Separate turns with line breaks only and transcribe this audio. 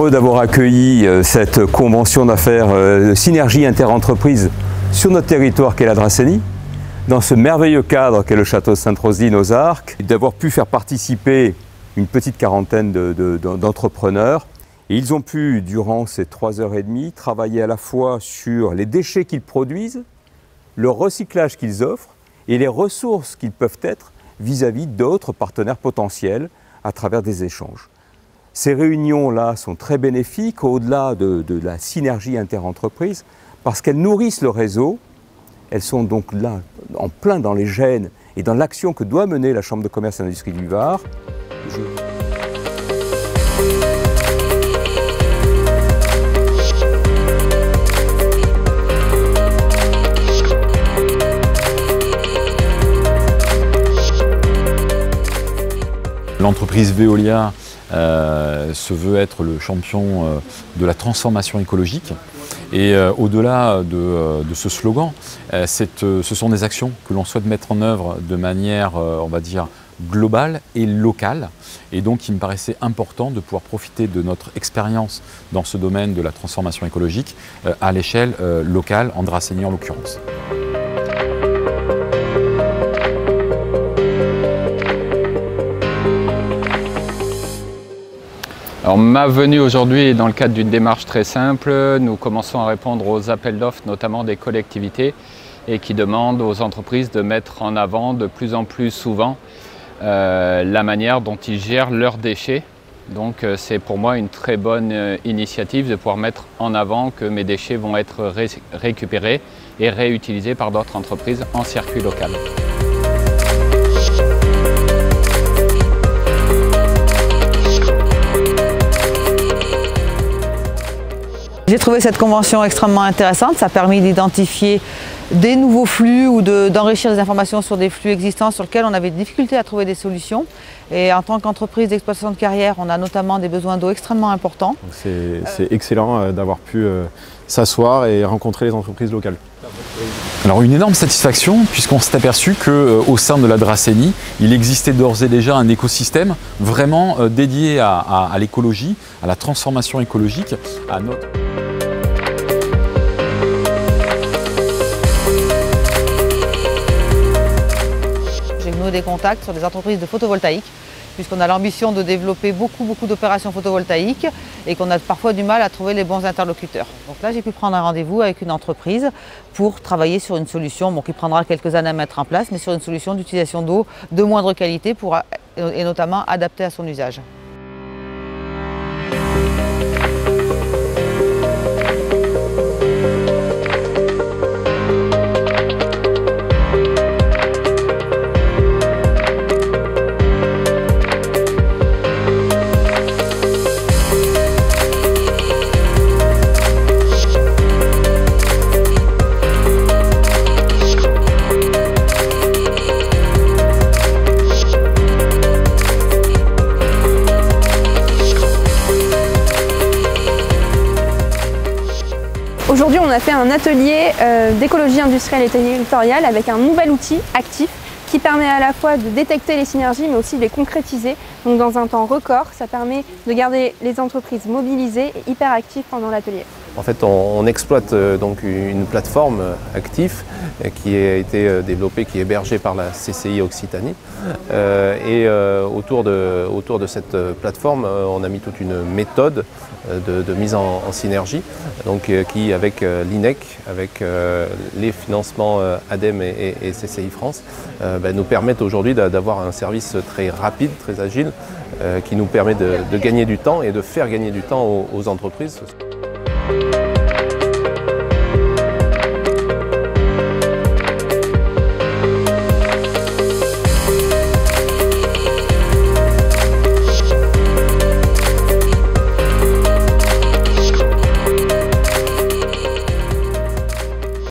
heureux d'avoir accueilli cette convention d'affaires synergie interentreprises sur notre territoire qu'est la Dracénie, dans ce merveilleux cadre qu'est le château Sainte-Roselyne aux Arcs, d'avoir pu faire participer une petite quarantaine d'entrepreneurs. Et ils ont pu, durant ces 3h30, travailler à la fois sur les déchets qu'ils produisent, le recyclage qu'ils offrent et les ressources qu'ils peuvent être vis-à-vis d'autres partenaires potentiels à travers des échanges. Ces réunions-là sont très bénéfiques au-delà de la synergie interentreprises parce qu'elles nourrissent le réseau. Elles sont donc là, en plein dans les gènes et dans l'action que doit mener la Chambre de commerce et d'industrie du Var.
L'entreprise Veolia se veut être le champion de la transformation écologique. Et au-delà de ce slogan, ce sont des actions que l'on souhaite mettre en œuvre de manière, on va dire, globale et locale. Et donc il me paraissait important de pouvoir profiter de notre expérience dans ce domaine de la transformation écologique à l'échelle locale, en Dracénie en l'occurrence.
Alors, ma venue aujourd'hui est dans le cadre d'une démarche très simple. Nous commençons à répondre aux appels d'offres, notamment des collectivités, et qui demandent aux entreprises de mettre en avant de plus en plus souvent la manière dont ils gèrent leurs déchets. Donc c'est pour moi une très bonne initiative de pouvoir mettre en avant que mes déchets vont être récupérés et réutilisés par d'autres entreprises en circuit local.
J'ai trouvé cette convention extrêmement intéressante, ça a permis d'identifier des nouveaux flux ou d'enrichir des informations sur des flux existants sur lesquels on avait des difficultés à trouver des solutions. Et en tant qu'entreprise d'exploitation de carrière, on a notamment des besoins d'eau extrêmement importants.
C'est excellent d'avoir pu s'asseoir et rencontrer les entreprises locales.
Alors une énorme satisfaction puisqu'on s'est aperçu qu'au sein de la Dracénie, il existait d'ores et déjà un écosystème vraiment dédié à l'écologie, à la transformation écologique, à notre...
J'ai noué des contacts sur des entreprises de photovoltaïque puisqu'on a l'ambition de développer beaucoup d'opérations photovoltaïques et qu'on a parfois du mal à trouver les bons interlocuteurs. Donc là, j'ai pu prendre un rendez-vous avec une entreprise pour travailler sur une solution qui prendra quelques années à mettre en place, mais sur une solution d'utilisation d'eau de moindre qualité et notamment adaptée à son usage.
Aujourd'hui, on a fait un atelier d'écologie industrielle et territoriale avec un nouvel outil actif qui permet à la fois de détecter les synergies mais aussi de les concrétiser. Donc dans un temps record, ça permet de garder les entreprises mobilisées et hyper actives pendant l'atelier.
En fait, on exploite donc une plateforme Actif qui a été développée, qui est hébergée par la CCI Occitanie. Autour de cette plateforme, on a mis toute une méthode de mise en synergie, donc, qui avec l'INEC, avec les financements ADEME et CCI France, nous permettent aujourd'hui d'avoir un service très rapide, très agile, qui nous permet de gagner du temps et de faire gagner du temps aux entreprises.